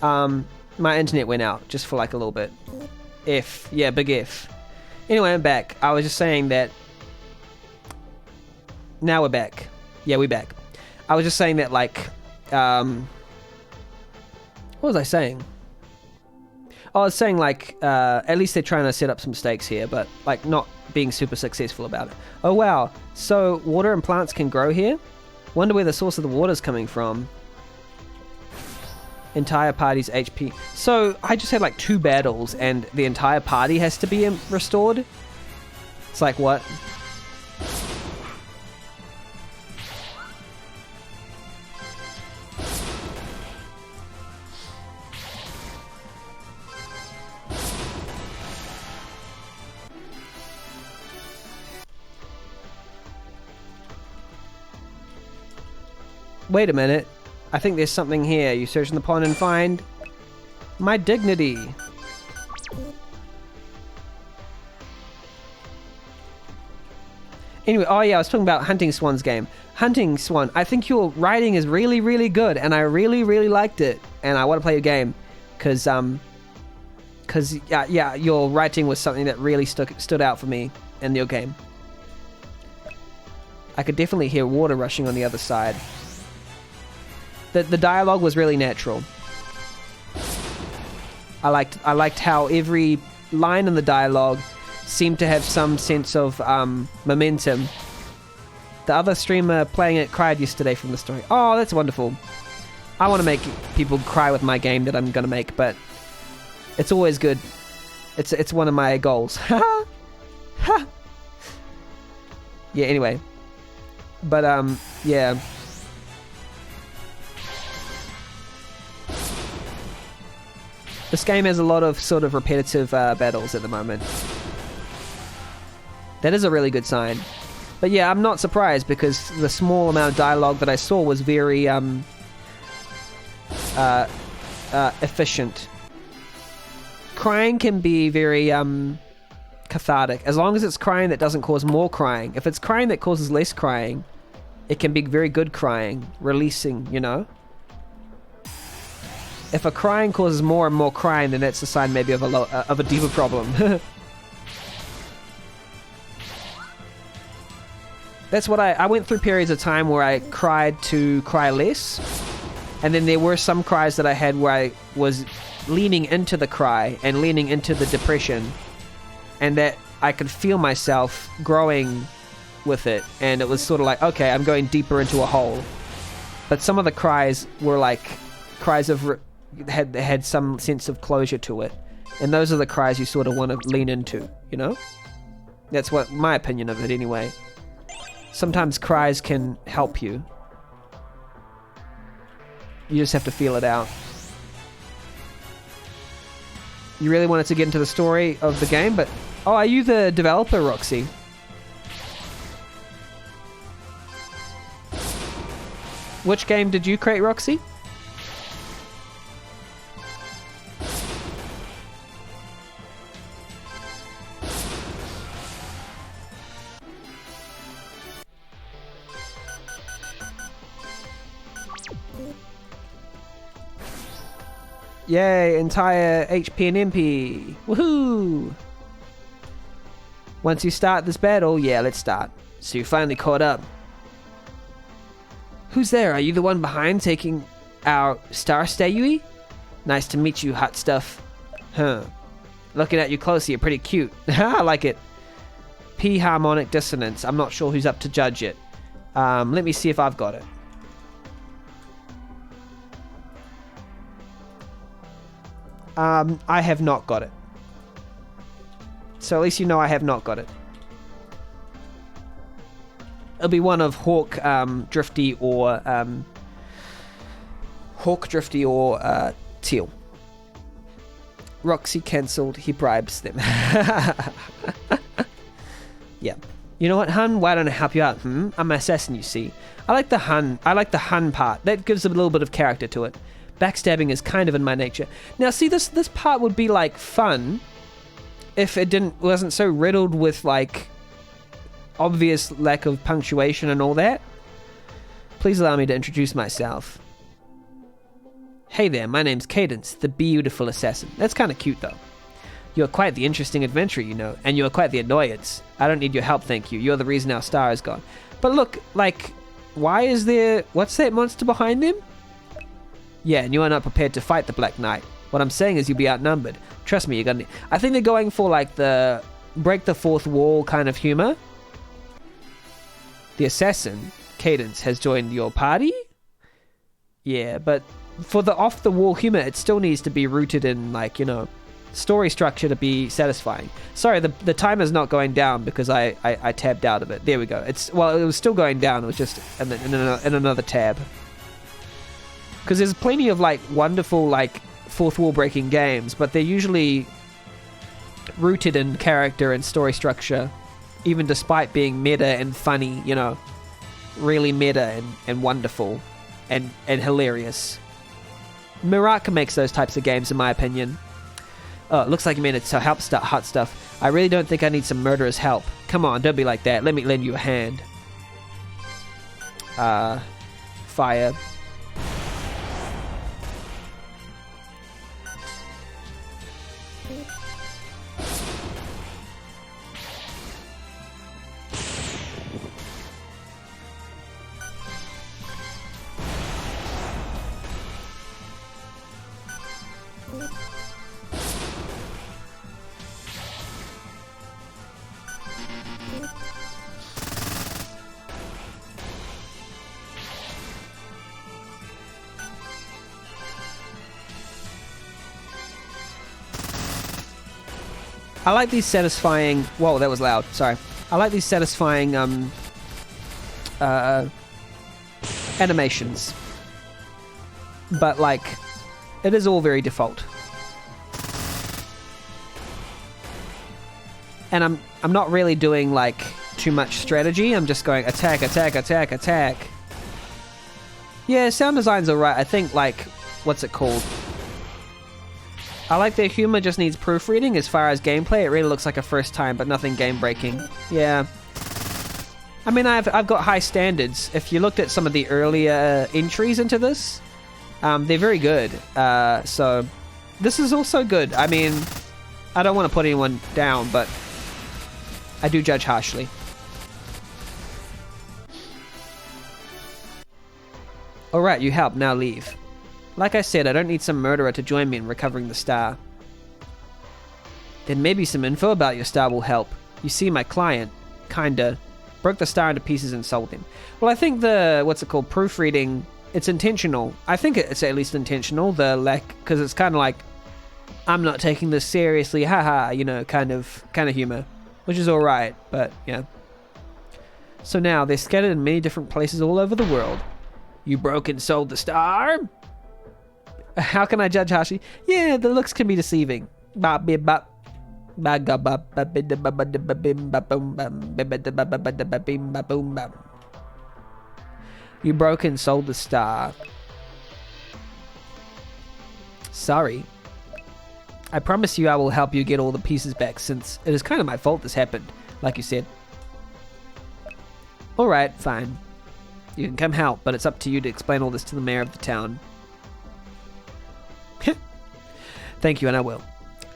My internet went out just for like a little bit. F. Yeah, big F. Anyway, I'm back. I was just saying that... Now we're back. Yeah, we're back. I was just saying that, like... What was I saying? I was saying, like, at least they're trying to set up some stakes here, but, like, not being super successful about it. Oh, wow. So, water and plants can grow here? Wonder where the source of the water's coming from. Entire party's HP. So I just had like 2 battles and the entire party has to be restored. It's like, what? Wait a minute. I think there's something here. You search in the pond and find my dignity. Anyway, oh yeah, I was talking about Hunting Swan's game. Hunting Swan, I think your writing is really, really good, and I really, really liked it, and I want to play your game, cause yeah, your writing was something that really stood out for me in your game. I could definitely hear water rushing on the other side. The dialogue was really natural. I liked how every line in the dialogue seemed to have some sense of momentum. The other streamer playing it cried yesterday from the story. Oh, that's wonderful. I want to make people cry with my game that I'm going to make, but it's always good. It's one of my goals. Yeah, anyway. But, yeah. This game has a lot of sort of repetitive battles at the moment. That is a really good sign. But yeah, I'm not surprised because the small amount of dialogue that I saw was very efficient. Crying can be very cathartic, as long as it's crying that doesn't cause more crying. If it's crying that causes less crying, it can be very good crying, releasing, you know? If a crying causes more and more crying, then that's a sign maybe of a deeper problem. That's what I went through periods of time where I cried to cry less, and then there were some cries that I had where I was leaning into the cry and leaning into the depression, and that I could feel myself growing with it, and it was sort of like, okay, I'm going deeper into a hole. But some of the cries were like cries of had some sense of closure to it, and those are the cries you sort of want to lean into, you know? That's what my opinion of it anyway. Sometimes cries can help you. You just have to feel it out. You really wanted to get into the story of the game, but... Oh, are you the developer, Roxy? Which game did you create, Roxy? Yay, entire HP and MP. Woohoo! Once you start this battle, yeah, let's start. So you finally caught up. Who's there? Are you the one behind taking our star statue? Nice to meet you, hot stuff. Huh. Looking at you closely, you're pretty cute. I like it. P harmonic dissonance. I'm not sure who's up to judge it. Let me see if I've got it. I have not got it. So at least you know I have not got it. It'll be one of Hawk, Drifty, or Teal. Roxy cancelled. He bribes them. Yeah. You know what, hun? Why don't I help you out? I'm an assassin, you see. I like the hun part. That gives a little bit of character to it. Backstabbing is kind of in my nature. Now, see, this part would be, like, fun if it wasn't so riddled with, like, obvious lack of punctuation and all that. Please allow me to introduce myself. Hey there, my name's Cadence, the beautiful assassin. That's kind of cute, though. You're quite the interesting adventurer, you know, and you're quite the annoyance. I don't need your help, thank you. You're the reason our star is gone. But look, like, why is there... What's that monster behind them? Yeah, and you are not prepared to fight the Black Knight. What I'm saying is you'll be outnumbered. Trust me, you're gonna... I think they're going for, like, the break the fourth wall kind of humor. The assassin, Cadence, has joined your party? Yeah, but for the off-the-wall humor, it still needs to be rooted in, like, you know, story structure to be satisfying. Sorry, the timer's not going down because I tabbed out of it. There we go. It was still going down. It was just in another tab. Because there's plenty of, like, wonderful, like, fourth-wall breaking games, but they're usually rooted in character and story structure, even despite being meta and funny, you know, really meta and wonderful and hilarious. Miraka makes those types of games, in my opinion. Oh, it looks like you meant to help start hot stuff. I really don't think I need some murderer's help. Come on, don't be like that. Let me lend you a hand. Fire. I like these satisfying... Whoa, that was loud. Sorry. I like these satisfying animations. But, like, it is all very default. And I'm not really doing, like, too much strategy. I'm just going attack, attack, attack, attack. Yeah, sound design's alright. I think, like, what's it called? I like their humor, just needs proofreading. As far as gameplay, it really looks like a first time, but nothing game-breaking. Yeah. I mean, I've got high standards. If you looked at some of the earlier entries into this, they're very good. So, this is also good. I mean, I don't want to put anyone down, but I do judge harshly. Alright, you help, now leave. Like I said, I don't need some murderer to join me in recovering the star. Then maybe some info about your star will help. You see, my client, kinda, broke the star into pieces and sold him. Well, I think the, what's it called, proofreading, it's intentional. I think it's at least intentional, the lack, because it's kind of like, I'm not taking this seriously, haha, you know, kind of humor. Which is alright, but, yeah. So now, they're scattered in many different places all over the world. You broke and sold the star? How can I judge harshly? Yeah, the looks can be deceiving. You broke and sold the star. Sorry. I promise you I will help you get all the pieces back, since it is kind of my fault this happened, like you said. Alright, fine. You can come help, but it's up to you to explain all this to the mayor of the town. Thank you, and I will.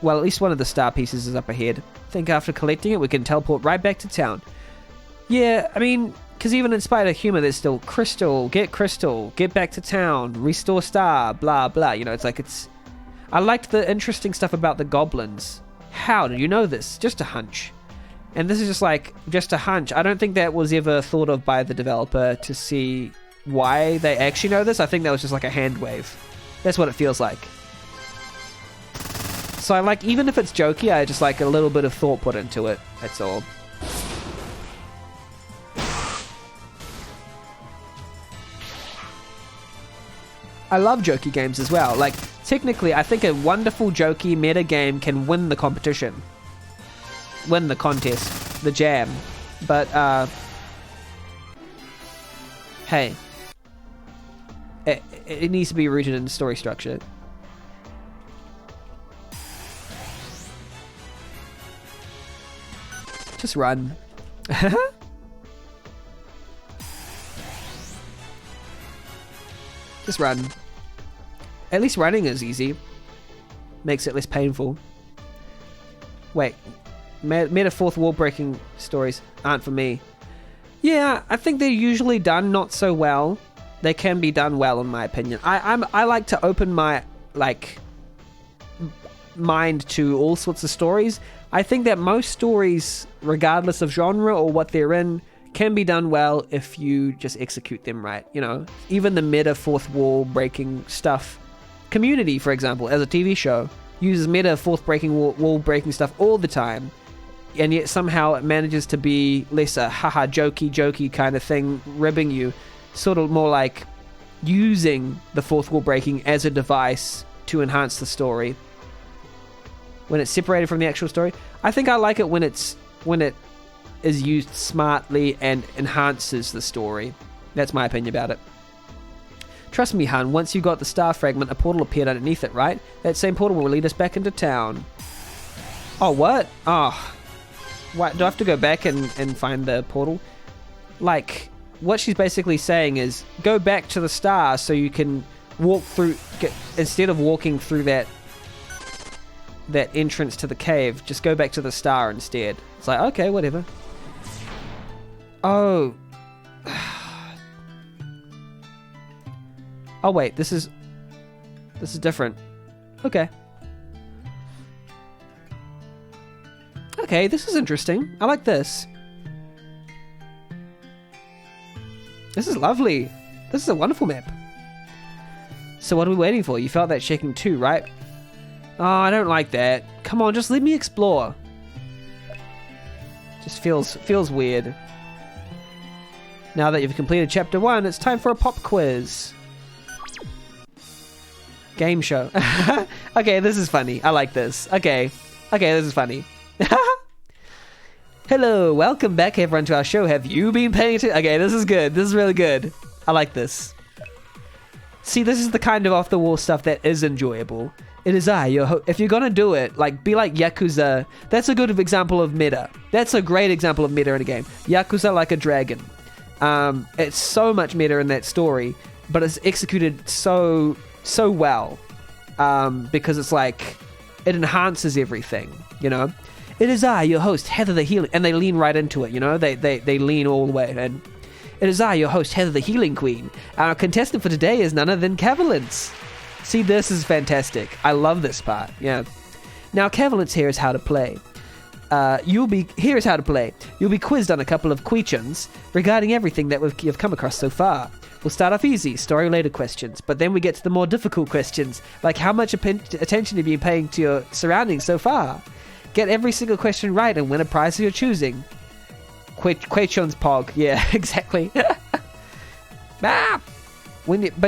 Well, at least one of the star pieces is up ahead. Think after collecting it, we can teleport right back to town. Yeah, I mean, because even in spite of humor, there's still crystal, get back to town, restore star, blah, blah. You know, it's like it's... I liked the interesting stuff about the goblins. How did you know this? Just a hunch. And this is just like, just a hunch. I don't think that was ever thought of by the developer to see why they actually know this. I think that was just like a hand wave. That's what it feels like. So I like, even if it's jokey, I just like a little bit of thought put into it. That's all. I love jokey games as well. Like, technically, I think a wonderful jokey meta game can win the competition. Win the contest. The jam. But, hey. It needs to be rooted in story structure. Just run. Just run. At least running is easy. Makes it less painful. Wait. Meta fourth wall breaking stories aren't for me. Yeah, I think they're usually done not so well. They can be done well, in my opinion. I like to open my mind to all sorts of stories. I think that most stories, regardless of genre or what they're in, can be done well if you just execute them right. You know, even the meta fourth wall breaking stuff. Community, for example, as a TV show, uses meta fourth wall breaking stuff all the time, and yet somehow it manages to be less a haha jokey kind of thing, ribbing you, sort of more like using the fourth wall breaking as a device to enhance the story when it's separated from the actual story. I think I like it when it is used smartly and enhances the story. That's my opinion about it. Trust me, hun, once you got the star fragment, a portal appeared underneath it, right? That same portal will lead us back into town. Oh, what? Oh. What, do I have to go back and find the portal? Like, what she's basically saying is, go back to the star so you can walk through... instead of walking through that entrance to the cave, just go back to the star instead. It's like, okay, whatever. Oh... Oh wait, this is different. Okay. Okay, this is interesting. I like this. This is lovely. This is a wonderful map. So what are we waiting for? You felt that shaking too, right? Oh, I don't like that. Come on, just let me explore. Just feels weird. Now that you've completed chapter 1, it's time for a pop quiz. Game show. Okay, this is funny. I like this. Okay, this is funny. Hello, welcome back everyone to our show. Have you been paying attention? Okay, this is good. This is really good. I like this. See, this is the kind of off-the-wall stuff that is enjoyable. It is if you're gonna do it, like, be like Yakuza. That's a good example of meta. That's a great example of meta in a game. Yakuza Like a Dragon. It's so much meta in that story, but it's executed so well, because it's like, it enhances everything, you know? It is your host, Heather the Healing, and they lean right into it, you know? They lean all the way, and it is your host, Heather the Healing Queen. Our contestant for today is none other than Cavilance. See, this is fantastic. I love this part, yeah. Now, Cavilance here is how to play. Here is how to play. You'll be quizzed on a couple of questions regarding everything that you've come across so far. We'll start off easy, story-related questions, but then we get to the more difficult questions, like how much attention have you been paying to your surroundings so far? Get every single question right and win a prize of your choosing. Questions pog, yeah, exactly. But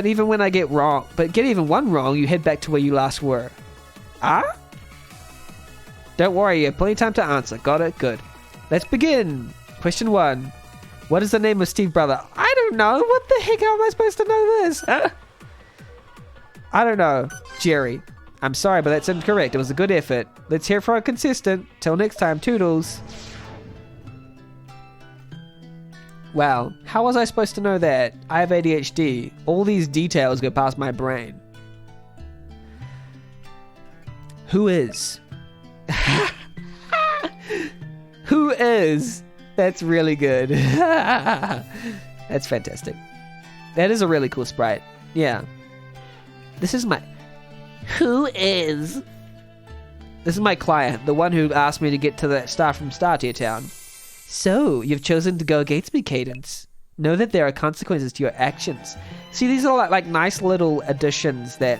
even when I get even one wrong, you head back to where you last were. Don't worry, you have plenty of time to answer. Got it? Good. Let's begin. Question 1. What is the name of Steve's brother? I don't know. What the heck? How am I supposed to know this? I don't know. Jerry. I'm sorry, but that's incorrect. It was a good effort. Let's hear from our contestant. Till next time, toodles. Wow. How was I supposed to know that? I have ADHD. All these details go past my brain. Who is? Who is? That's really good. That's fantastic. That is a really cool sprite. Yeah. This is my... Who is? This is my client, the one who asked me to get to the star from Star Tier Town. So, you've chosen to go against me, Cadence. Know that there are consequences to your actions. See, these are like nice little additions that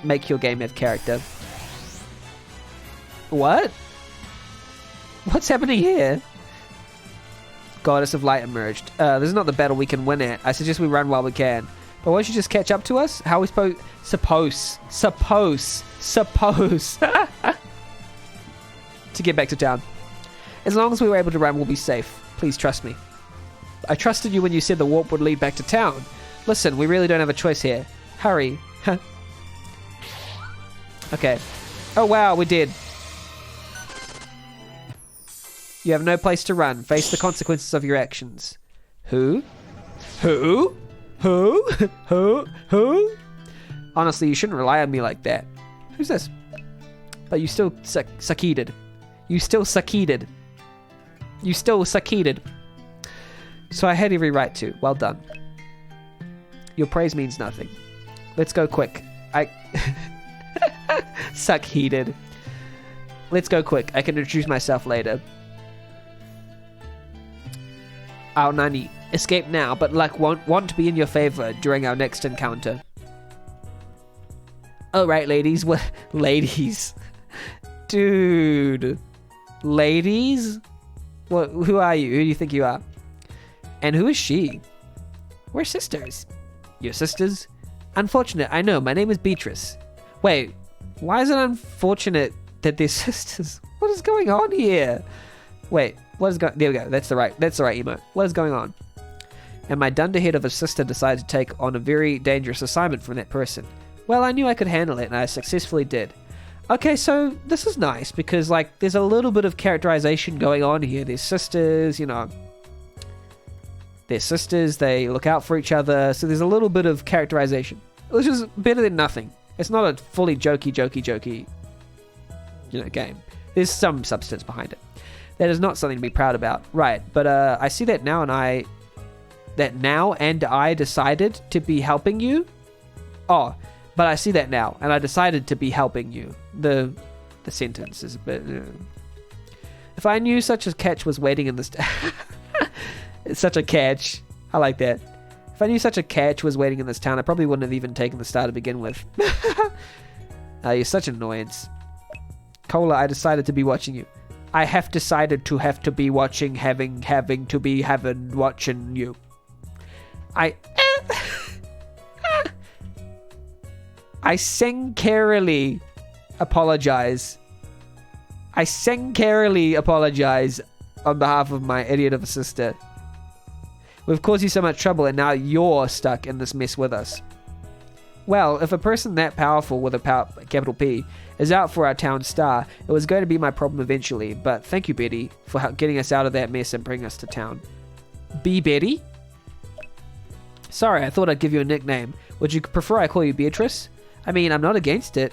make your game have character. What? What's happening here? Goddess of Light emerged. This is not the battle we can win at. I suggest we run while we can. But won't you just catch up to us? How are we suppose to get back to town? As long as we were able to run, we'll be safe. Please trust me. I trusted you when you said the warp would lead back to town. Listen, we really don't have a choice here. Hurry. Okay. Oh wow, we did. You have no place to run. Face the consequences of your actions. Who? Honestly, you shouldn't rely on me like that. Who's this? But you still succeeded. You still succeeded. You still succeeded. So I had every right to. Well done. Your praise means nothing. Let's go quick. Succeeded. Let's go quick. I can introduce myself later. Our Nani. Escape now, but luck won't be in your favor during our next encounter. Alright, ladies. What? Ladies. Dude. Ladies? What? Who are you? Who do you think you are? And who is she? We're sisters. Your sisters? Unfortunate, I know. My name is Beatrice. Wait, why is it unfortunate that they're sisters? What is going on here? Wait, what is going... There we go. That's the right emote. What is going on? And my dunderhead of a sister decided to take on a very dangerous assignment from that person. Well, I knew I could handle it, and I successfully did. Okay, so this is nice, because, like, there's a little bit of characterization going on here. They're sisters, you know. They're sisters, they look out for each other, so there's a little bit of characterization. Which is better than nothing. It's not a fully jokey, you know, game. There's some substance behind it. That is not something to be proud about. Right, but I see that now, and I decided to be helping you. Oh, but I see that now, and I decided to be helping you. The sentence is a bit... If I knew such a catch was waiting in this... It's such a catch. I like that. If I knew such a catch was waiting in this town, I probably wouldn't have even taken the star to begin with. You're such an annoyance. Cola, I decided to be watching you. I have decided to have to be watching, having to be watching you. I sincerely apologize. I sincerely apologize on behalf of my idiot of a sister. We've caused you so much trouble, and now you're stuck in this mess with us. Well, if a person that powerful with a capital P is out for our town star, it was going to be my problem eventually, but thank you, Betty, for getting us out of that mess and bringing us to town. B. Betty? Sorry, I thought I'd give you a nickname. Would you prefer I call you Beatrice? I mean, I'm not against it.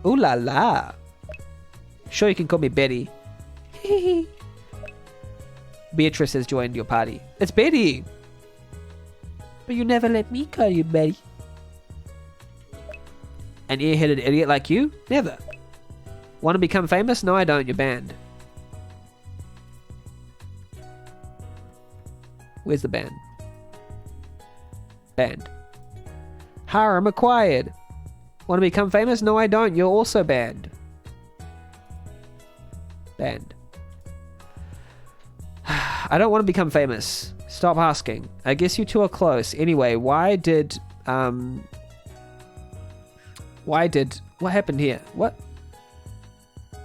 Ooh la la. Sure, you can call me Betty. Beatrice has joined your party. It's Betty! But you never let me call you Betty. An ear-headed idiot like you? Never. Want to become famous? No, I don't. You're banned. Where's the band? Banned. Harem acquired. Want to become famous? No, I don't. You're also banned. Banned. I don't want to become famous. Stop asking. I guess you two are close. Anyway, what happened here? What?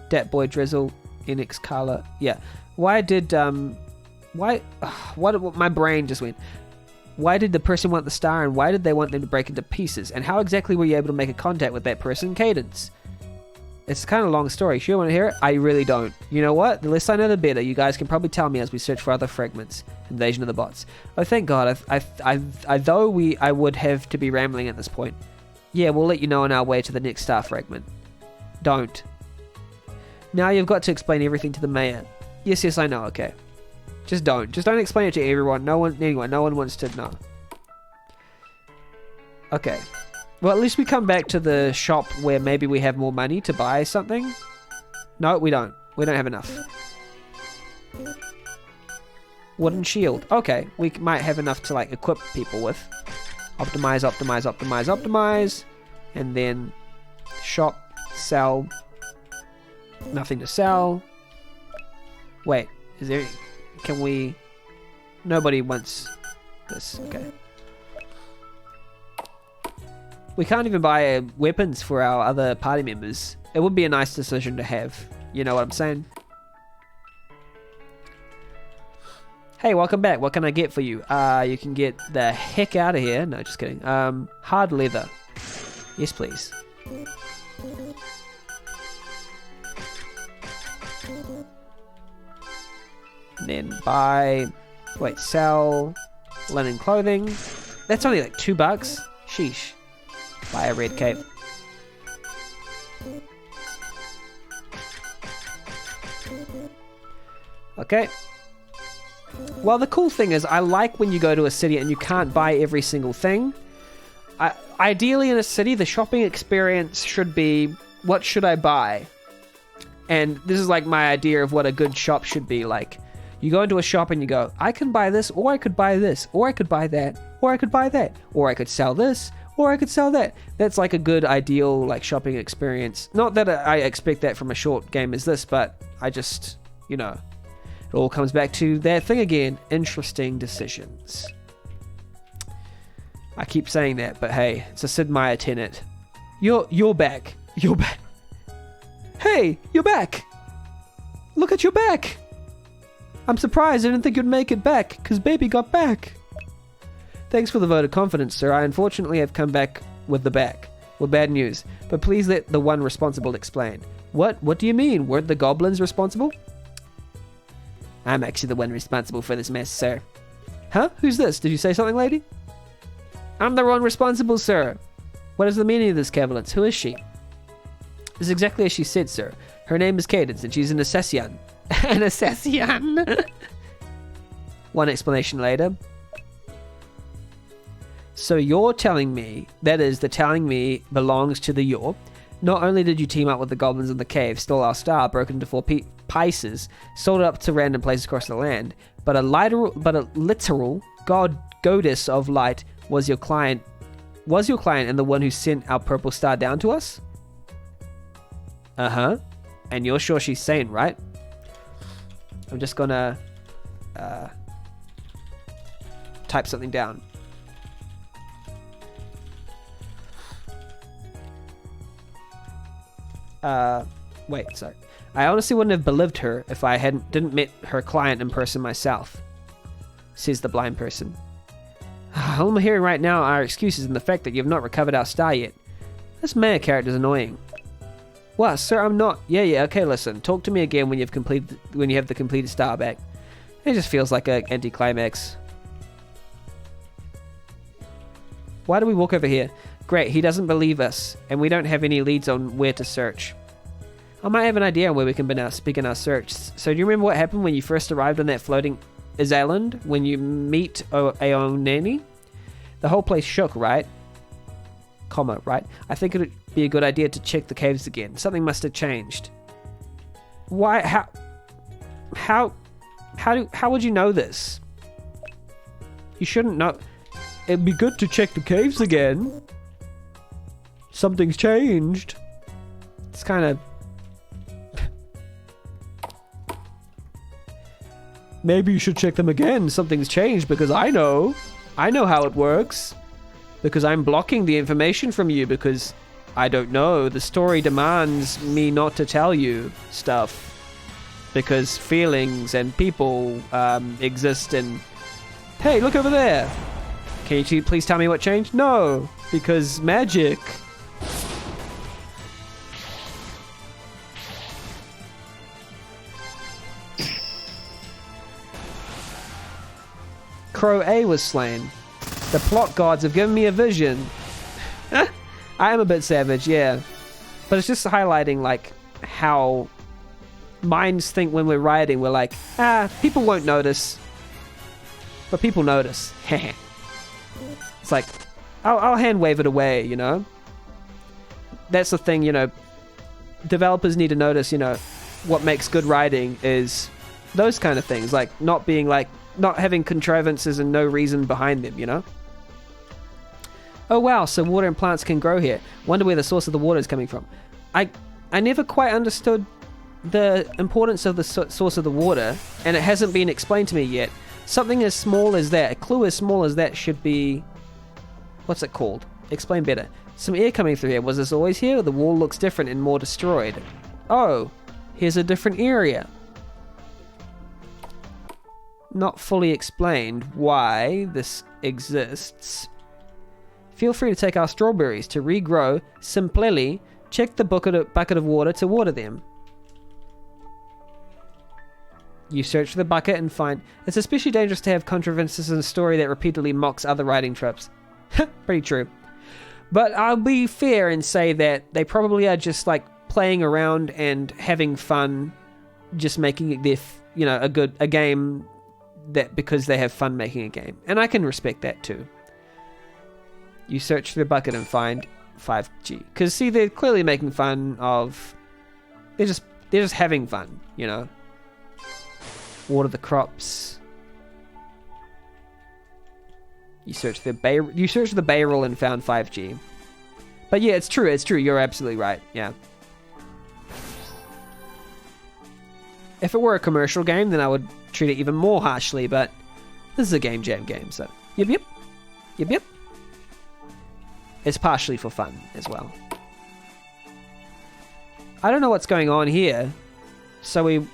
Dat Boy Drizzle, NX Carla. Yeah. What, my brain just went. Why did the person want the star, and why did they want them to break into pieces? And how exactly were you able to make a contact with that person, Cadence? It's kind of a long story. Sure, want to hear it? I really don't. You know what? The less I know, the better. You guys can probably tell me as we search for other fragments. Invasion of the bots. Oh, thank God. I would have to be rambling at this point. Yeah, we'll let you know on our way to the next star fragment. Don't. Now you've got to explain everything to the mayor. Yes, I know. Okay. Just don't. Just don't explain it to everyone. No one wants to know. Okay. Well, at least we come back to the shop where maybe we have more money to buy something. No, we don't. We don't have enough. Wooden shield. Okay, we might have enough to, like, equip people with. Optimize, optimize, optimize, optimize. And then shop, sell. Nothing to sell. Wait, is there... Can we... Nobody wants this. Okay. We can't even buy weapons for our other party members. It would be a nice decision to have. You know what I'm saying? Hey, welcome back. What can I get for you? You can get the heck out of here. No, just kidding. Hard leather. Yes, please. And then buy... Wait, sell... Linen clothing. That's only like $2. Sheesh. Buy a red cape. Okay. Well, the cool thing is I like when you go to a city and you can't buy every single thing. Ideally in a city, the shopping experience should be, what should I buy? And this is like my idea of what a good shop should be like. You go into a shop and you go, I can buy this, or I could buy this, or I could buy that, or I could buy that, or I could sell this, or I could sell that. That's like a good ideal like shopping experience. Not that I expect that from a short game as this, but I just, you know, it all comes back to that thing again. Interesting decisions. I keep saying that, but hey, it's a Sid Meier tenet. You're back. You're back. Hey, you're back. Look at your back. I'm surprised I didn't think you'd make it back, because baby got back. Thanks for the vote of confidence, sir. I unfortunately have come back with the back. Well, bad news. But please let the one responsible explain. What do you mean? Weren't the goblins responsible? I'm actually the one responsible for this mess, sir. Huh? Who's this? Did you say something, lady? I'm the one responsible, sir. What is the meaning of this, Cavilance? Who is she? It's exactly as she said, sir. Her name is Cadence, and she's an assassin. An assassin? One explanation later. So you're telling me, that is, the telling me belongs to the your. Not only did you team up with the goblins in the cave, stole our star, broken into 4 pieces, sold it up to random places across the land, but a literal goddess of light was your client and the one who sent our purple star down to us? Uh-huh. And you're sure she's sane, right? I'm just gonna type something down. Wait, sorry. I honestly wouldn't have believed her if I didn't meet her client in person myself, says the blind person. All I'm hearing right now are excuses and the fact that you've not recovered our star yet. This mayor character's annoying. What, sir? I'm not. Yeah. Okay, listen. Talk to me again when you have the completed star back. It just feels like an anticlimax. Why do we walk over here? Great, he doesn't believe us, and we don't have any leads on where to search. I might have an idea on where we can begin our search. So do you remember what happened when you first arrived on that floating island? When you meet Aonani? The whole place shook, right? Right? I think it would be a good idea to check the caves again. Something must have changed. Why? How would you know this? You shouldn't know. It'd be good to check the caves again. Something's changed. It's kind of... Maybe you should check them again. Something's changed because I know how it works. Because I'm blocking the information from you because I don't know. The story demands me not to tell you stuff. Because feelings and people exist in... Hey, look over there. Can you please tell me what changed? No, because magic. Crow A was slain. The plot gods have given me a vision. I am a bit savage, yeah. But it's just highlighting, like, how minds think when we're writing. We're like, people won't notice. But people notice. It's like, I'll hand wave it away, you know? That's the thing, you know. Developers need to notice, you know, what makes good writing is those kind of things. Like, not being like, not having contrivances and no reason behind them, you know? Oh wow, so water and plants can grow here. Wonder where the source of the water is coming from. I never quite understood the importance of the source of the water, and it hasn't been explained to me yet. Something as small as that, a clue as small as that should be... What's it called? Explain better. Some air coming through here. Was this always here? The wall looks different and more destroyed. Oh, here's a different area. Not fully explained why this exists. Feel free to take our strawberries to regrow. Simply check the bucket of water to water them. You search for the bucket and find... It's especially dangerous to have contrivances in a story that repeatedly mocks other writing tropes. Pretty true. But I'll be fair and say that they probably are just like playing around and having fun, just making it a game that because they have fun making a game. And I can respect that too. You search through the bucket and find 5G. Because see, they're clearly making fun of... They're just having fun, you know. Water the crops. You search the barrel and found 5G. But yeah, it's true. You're absolutely right. Yeah. If it were a commercial game, then I would treat it even more harshly, but this is a game jam game, so yep. It's partially for fun as well. I don't know what's going on here. So we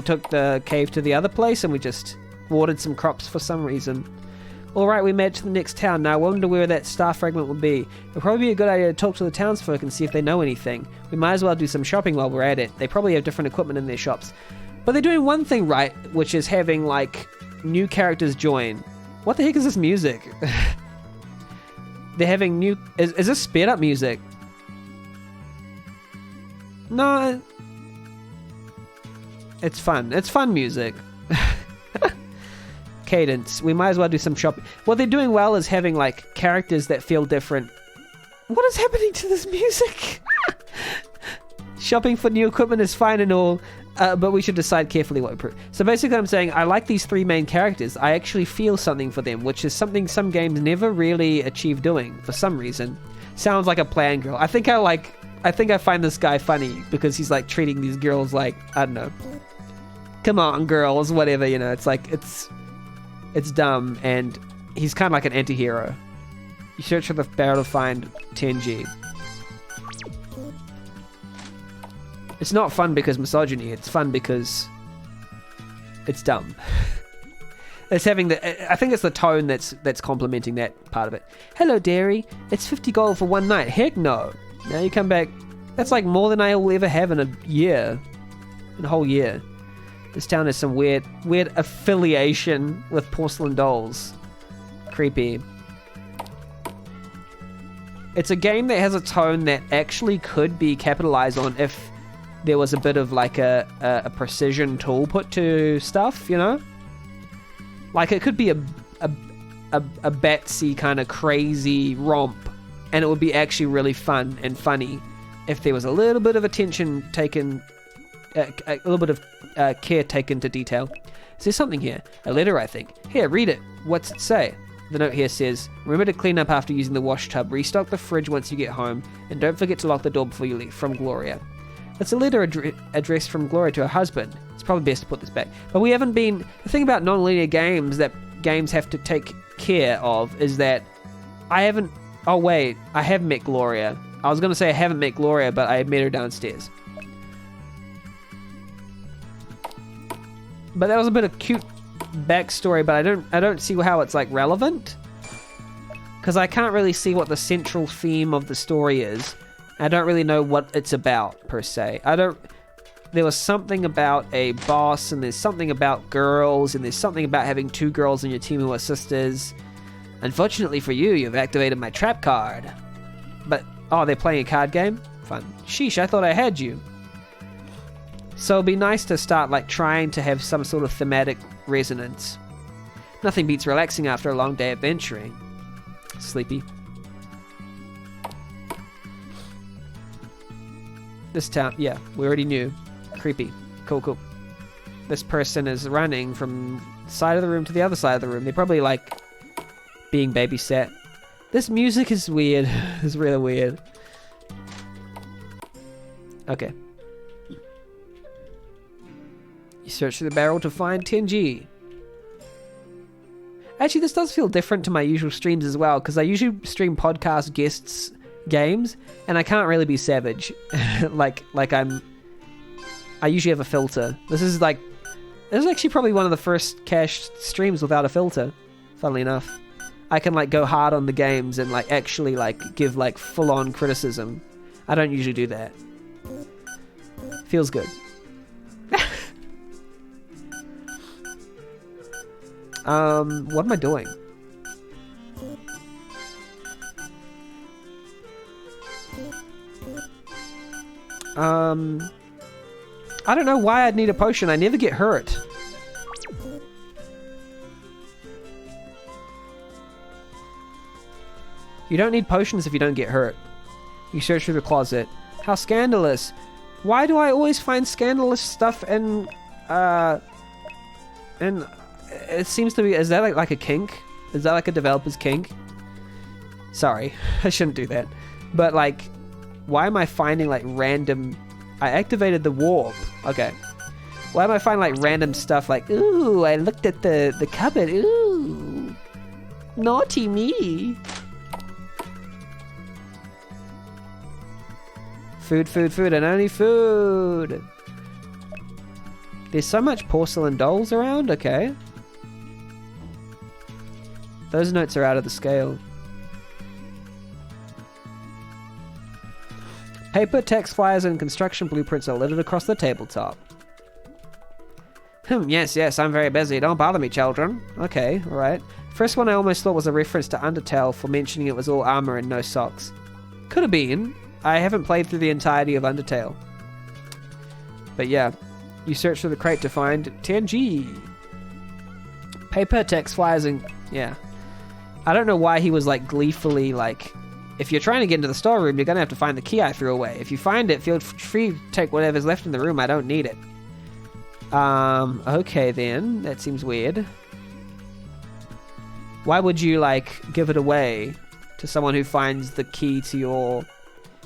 took the cave to the other place and we just watered some crops for some reason. Alright, we made it to the next town. Now I wonder where that star fragment would be. It'd probably be a good idea to talk to the townsfolk and see if they know anything. We might as well do some shopping while we're at it. They probably have different equipment in their shops. But they're doing one thing right, which is having, like, new characters join. What the heck is this music? They're having new... Is this sped up music? No. It's fun. It's fun music. Cadence. We might as well do some shopping. What they're doing well is having, like, characters that feel different. What is happening to this music? Shopping for new equipment is fine and all, but we should decide carefully what we prove. So basically I'm saying I like these three main characters. I actually feel something for them, which is something some games never really achieve doing for some reason. Sounds like a plan girl. I think I find this guy funny because he's like treating these girls like, I don't know, come on girls, whatever, you know. It's like, it's dumb, and he's kind of like an anti-hero. You search for the barrel to find 10G. It's not fun because misogyny, it's fun because it's dumb. It's having I think it's the tone that's complimenting that part of it. Hello, dairy. It's 50 gold for one night. Heck no. Now you come back. That's like more than I will ever have in a year. In a whole year. This town has some weird affiliation with porcelain dolls. Creepy. It's a game that has a tone that actually could be capitalized on if there was a bit of like a precision tool put to stuff, you know? Like it could be a Batsy kind of crazy romp, and it would be actually really fun and funny if there was a little bit of attention taken, a little bit of care taken to detail. Is there something here? A letter, I think. Here, read it. What's it say? The note here says, remember to clean up after using the wash tub, restock the fridge once you get home, and don't forget to lock the door before you leave. From Gloria. It's a letter addressed from Gloria to her husband. It's probably best to put this back. But we haven't been... The thing about non-linear games that games have to take care of is that I haven't... Oh, wait. I have met Gloria. I was going to say I haven't met Gloria, but I met her downstairs. But that was a bit of cute backstory, but I don't see how it's, like, relevant. Because I can't really see what the central theme of the story is. I don't really know what it's about, per se. There was something about a boss, and there's something about girls, and there's something about having two girls in your team who are sisters. Unfortunately for you, you've activated my trap card. But, oh, they're playing a card game? Fun. Sheesh, I thought I had you. So it'd be nice to start, like, trying to have some sort of thematic resonance. Nothing beats relaxing after a long day of venturing. Sleepy. This town, yeah, we already knew. Creepy. Cool. This person is running from side of the room to the other side of the room. They're probably, like, being babysat. This music is weird. It's really weird. Okay. You search through the barrel to find 10G. Actually, this does feel different to my usual streams as well, because I usually stream podcast guests games, and I can't really be savage. like I usually have a filter. This is actually probably one of the first cached streams without a filter, funnily enough. I can like go hard on the games and like actually like give like full-on criticism. I don't usually do that. Feels good. What am I doing? I don't know why I'd need a potion. I never get hurt. You don't need potions if you don't get hurt. You search through the closet. How scandalous. Why do I always find scandalous stuff and it seems to be, is that like a kink? Is that like a developer's kink? Sorry, I shouldn't do that. But like, why am I finding like random, I activated the warp. Okay. Why am I finding like random stuff like, ooh, I looked at the cupboard, ooh, naughty me. Food, food, food, and only food. There's so much porcelain dolls around, okay. Those notes are out of the scale. Paper, text, flyers, and construction blueprints are littered across the tabletop. Yes, I'm very busy. Don't bother me, children. Okay, alright. First one I almost thought was a reference to Undertale for mentioning it was all armor and no socks. Could have been. I haven't played through the entirety of Undertale. But yeah, you search through the crate to find 10G. Paper, text, flyers, and... yeah. I don't know why he was like gleefully like... if you're trying to get into the storeroom, you're gonna have to find the key I threw away. If you find it, feel free to take whatever's left in the room. I don't need it. Okay then. That seems weird. Why would you, like, give it away to someone who finds the key to your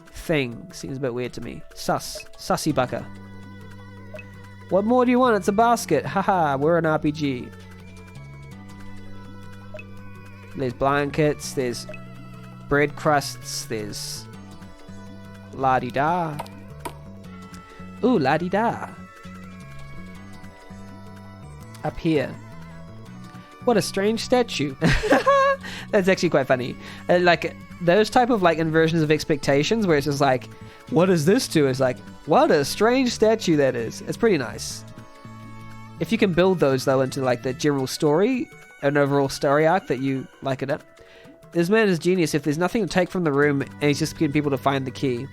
thing? Seems a bit weird to me. Sussy bucker. What more do you want? It's a basket. Haha, we're an RPG. There's blankets, there's bread crusts, there's la-di-da. Ooh, la-di-da. Up here. What a strange statue. That's actually quite funny. Like, those type of, like, inversions of expectations where it's just like, what is this to? It's like, what a strange statue that is. It's pretty nice. If you can build those, though, into, like, the general story, an overall story arc that you like it up. This man is genius. If there's nothing to take from the room and he's just getting people to find the key.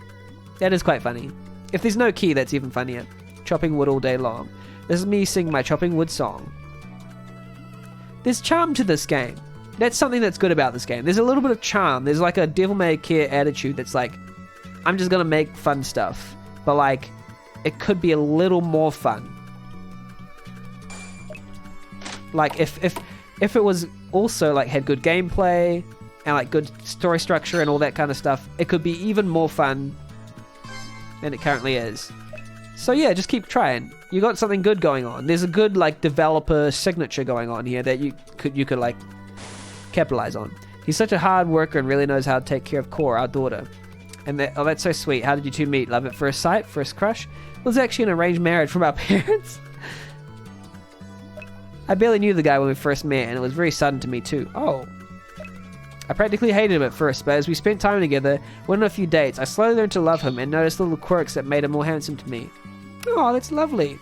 That is quite funny. If there's no key, that's even funnier. Chopping wood all day long. This is me singing my chopping wood song. There's charm to this game. That's something that's good about this game. There's a little bit of charm. There's like a devil-may-care attitude that's like, I'm just gonna make fun stuff. But like, it could be a little more fun. Like, if it was also like had good gameplay and like good story structure and all that kind of stuff, it could be even more fun than it currently is. So yeah, just keep trying. You got something good going on. There's a good like developer signature going on here that you could like capitalize on. He's such a hard worker and really knows how to take care of Core, our daughter. And that's so sweet. How did you two meet? Love at first sight? First crush? It was actually an arranged marriage from our parents. I barely knew the guy when we first met, and it was very sudden to me too. Oh. I practically hated him at first, but as we spent time together, went on a few dates, I slowly learned to love him and noticed little quirks that made him more handsome to me. Oh, that's lovely.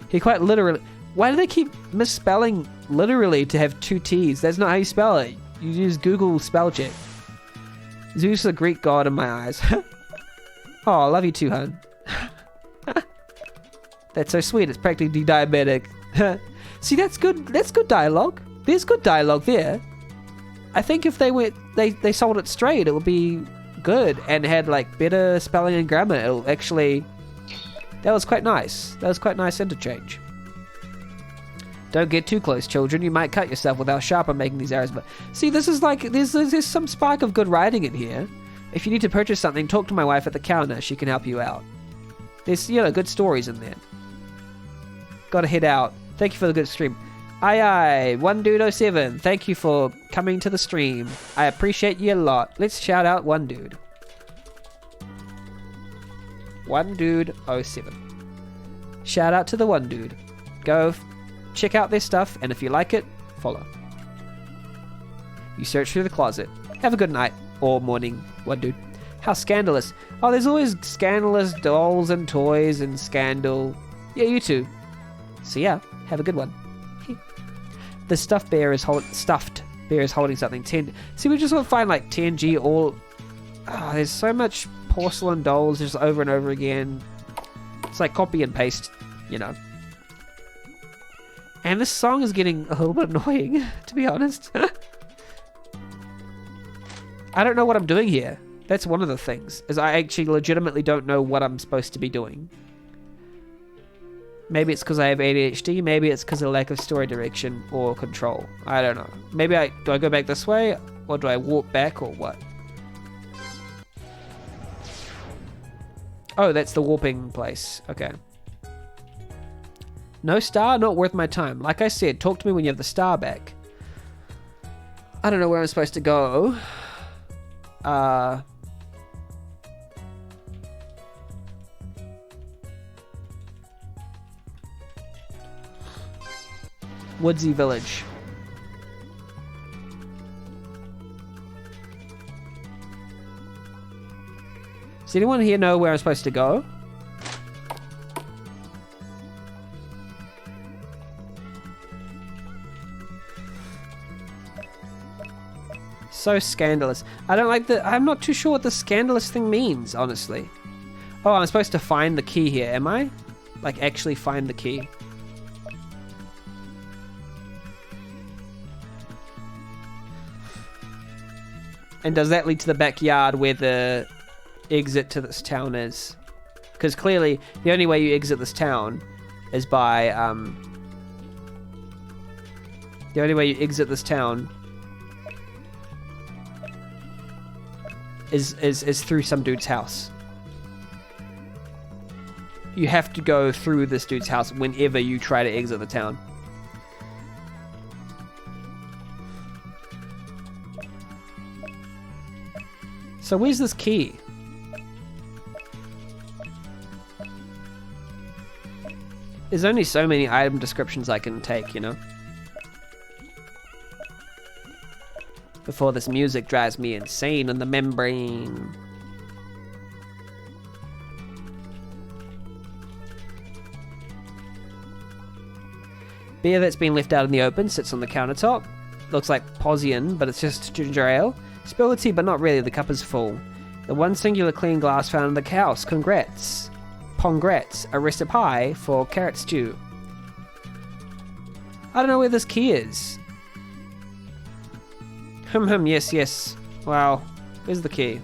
He quite literally... Why do they keep misspelling literally to have two T's? That's not how you spell it. You use Google spell check. Zeus is a Greek god in my eyes. Oh, I love you too, hon. That's so sweet. It's practically diabetic. See, that's good. That's good dialogue. There's good dialogue there. I think if they sold it straight, it would be good and had like better spelling and grammar. It'll actually... That was quite nice. That was quite nice interchange. Don't get too close, children. You might cut yourself with how sharp I'm making these arrows. But see, this is like there's some spark of good writing in here. If you need to purchase something, talk to my wife at the counter. She can help you out. There's good stories in there. Gotta head out. Thank you for the good stream. Aye, One Dude 07. Thank you for coming to the stream. I appreciate you a lot. Let's shout out One Dude. One Dude 07. Shout out to the One Dude. Go check out their stuff, and if you like it, follow. You search through the closet. Have a good night or morning, One Dude. How scandalous. Oh, there's always scandalous dolls and toys and scandal. Yeah, you too. So yeah, have a good one. The stuffed bear is holding something. 10. See, we just want to find like 10G all... Oh, there's so much porcelain dolls just over and over again. It's like copy and paste, you know. And this song is getting a little bit annoying, to be honest. I don't know what I'm doing here. That's one of the things, is I actually legitimately don't know what I'm supposed to be doing. Maybe it's because I have ADHD, maybe it's because of lack of story direction or control. I don't know. Maybe do I go back this way, or do I walk back, or what? Oh, that's the warping place. Okay. No star? Not worth my time. Like I said, talk to me when you have the star back. I don't know where I'm supposed to go. Woodsy Village. Does anyone here know where I'm supposed to go? So scandalous. I don't like I'm not too sure what the scandalous thing means, honestly. Oh, I'm supposed to find the key here, am I? Like, actually find the key. And does that lead to the backyard where the exit to this town is? Because clearly, the only way you exit this town is by, the only way you exit this town is through some dude's house. You have to go through this dude's house whenever you try to exit the town. So where's this key? There's only so many item descriptions I can take, you know? Before this music drives me insane on the membrane. Beer that's been left out in the open sits on the countertop. Looks like Posian, but it's just ginger ale. Spill the tea, but not really. The cup is full. The one singular clean glass found in the house. Congrats. Pongrats. A recipe pie for carrot stew. I don't know where this key is. Yes. Wow. Where's the key?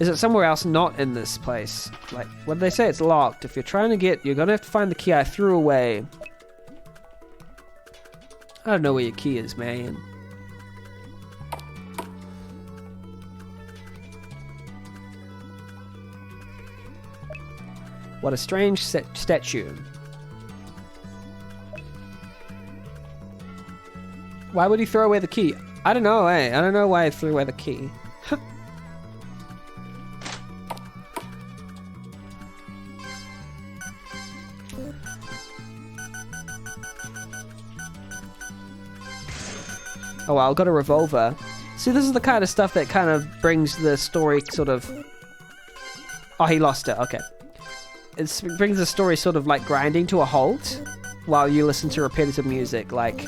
Is it somewhere else not in this place? Like, what did they say? It's locked. If you're trying to get... You're gonna have to find the key I threw away. I don't know where your key is, man. What a strange statue. Why would he throw away the key? I don't know, I don't know why he threw away the key. Oh, well, I've got a revolver. See, this is the kind of stuff that kind of brings the story sort of... Oh, he lost it, okay. It brings the story sort of like grinding to a halt while you listen to repetitive music. Like,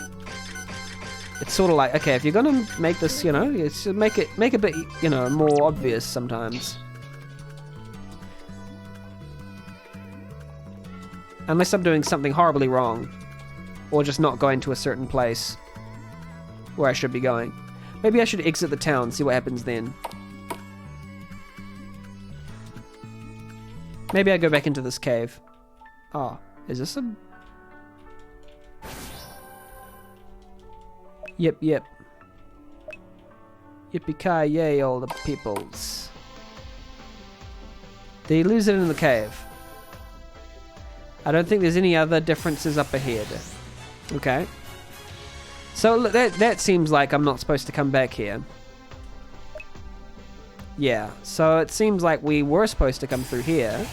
it's sort of like, okay, if you're gonna make this, you know, it's make it a bit, you know, more obvious sometimes. Unless I'm doing something horribly wrong, or just not going to a certain place where I should be going. Maybe I should exit the town, see what happens then. Maybe I go back into this cave. Oh, is this a... Yep. Yippee-ki-yay, all the peoples. Did he lose it in the cave? I don't think there's any other differences up ahead. Okay. So that seems like I'm not supposed to come back here. Yeah, so it seems like we were supposed to come through here.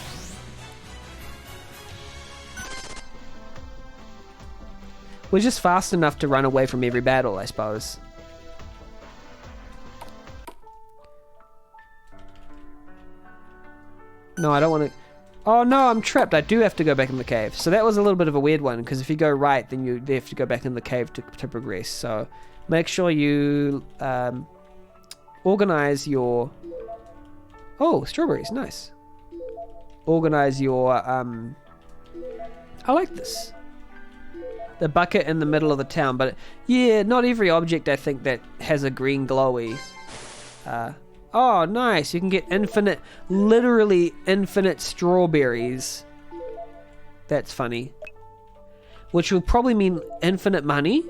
We're just fast enough to run away from every battle, I suppose. No, I don't want to... Oh no, I'm trapped. I do have to go back in the cave. So that was a little bit of a weird one, because if you go right, then you have to go back in the cave to progress. So make sure you organize your Oh, strawberries, nice. Organize your, I like this. The bucket in the middle of the town, but yeah, not every object I think that has a green glowy. Oh, nice. You can get infinite, literally infinite strawberries. That's funny. Which will probably mean infinite money.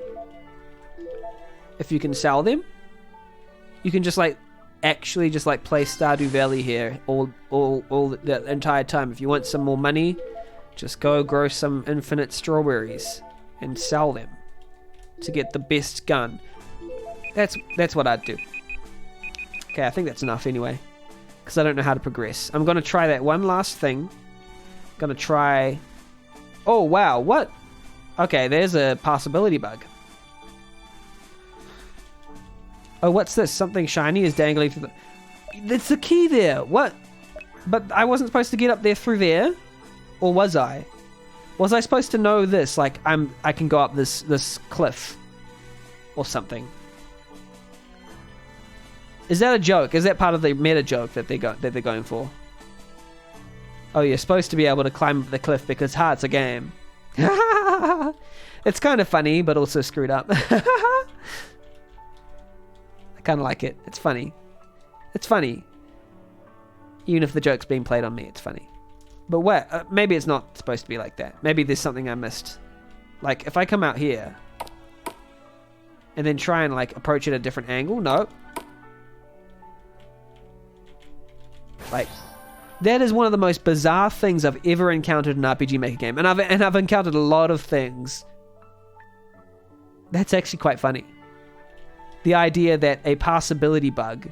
If you can sell them. You can just like, actually just like play Stardew Valley here all the entire time. If you want some more money, just go grow some infinite strawberries and sell them to get the best gun. That's what I'd do. Okay, I think that's enough anyway, because I don't know how to progress. I'm gonna try that one last thing. Gonna try. Oh wow, what? Okay, there's a possibility bug. Oh, what's this? Something shiny is dangling through the... It's the key there! What? But I wasn't supposed to get up there through there? Or was I? Was I supposed to know this? Like, I can go up this cliff. Or something. Is that a joke? Is that part of the meta joke that they're going for? Oh, you're supposed to be able to climb up the cliff because, it's a game. It's kind of funny, but also screwed up. I kind of like it. It's funny. It's funny. Even if the joke's being played on me, it's funny. But where? Maybe it's not supposed to be like that. Maybe there's something I missed. Like, if I come out here and then try and, like, approach it at a different angle, no. Like, that is one of the most bizarre things I've ever encountered in an RPG Maker game. And I've encountered a lot of things. That's actually quite funny. The idea that a passability bug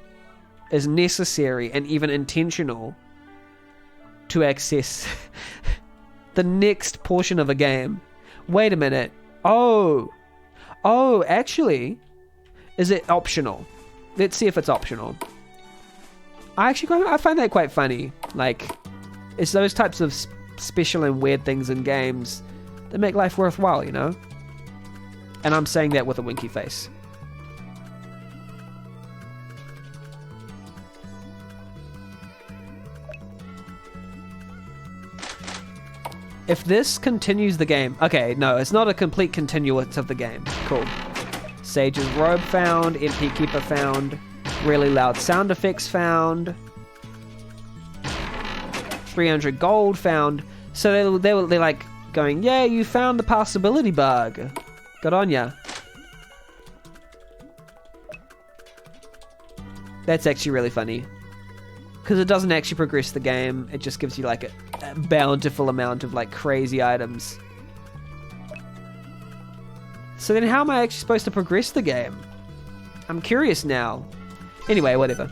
is necessary and even intentional to access the next portion of a game. Wait a minute. Oh, actually, is it optional? Let's see if it's optional. I find that quite funny. Like, it's those types of special and weird things in games that make life worthwhile, you know? And I'm saying that with a winky face. If this continues the game... Okay, no, it's not a complete continuance of the game. Cool. Sage's robe found. MP Keeper found. Really loud sound effects found. 300 gold found. So they're like going, yeah, you found the possibility bug. Good on ya. That's actually really funny. Because it doesn't actually progress the game. It just gives you like a bountiful amount of like crazy items. So then how am I actually supposed to progress the game? I'm curious now. Anyway, whatever.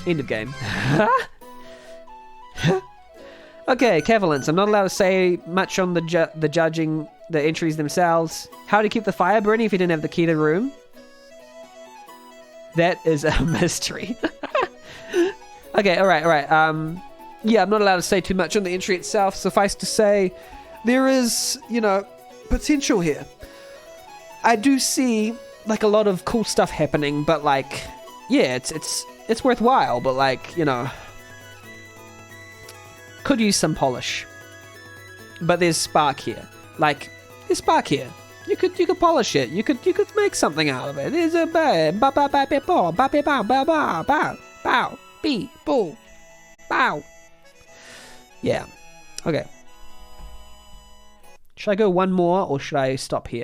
End of game. Okay, Cavilance. I'm not allowed to say much on the judging the entries themselves. How to keep the fire burning if you didn't have the key to the room? That is a mystery. Okay, alright. Yeah, I'm not allowed to say too much on the entry itself. Suffice to say, there is, potential here. I do see, like, a lot of cool stuff happening, but, like, yeah, it's worthwhile, but, like, could use some polish. But there's spark here. Like, there's spark here. You could polish it. You could make something out of it. There's a bow. Yeah. Okay. Should I go one more or should I stop here?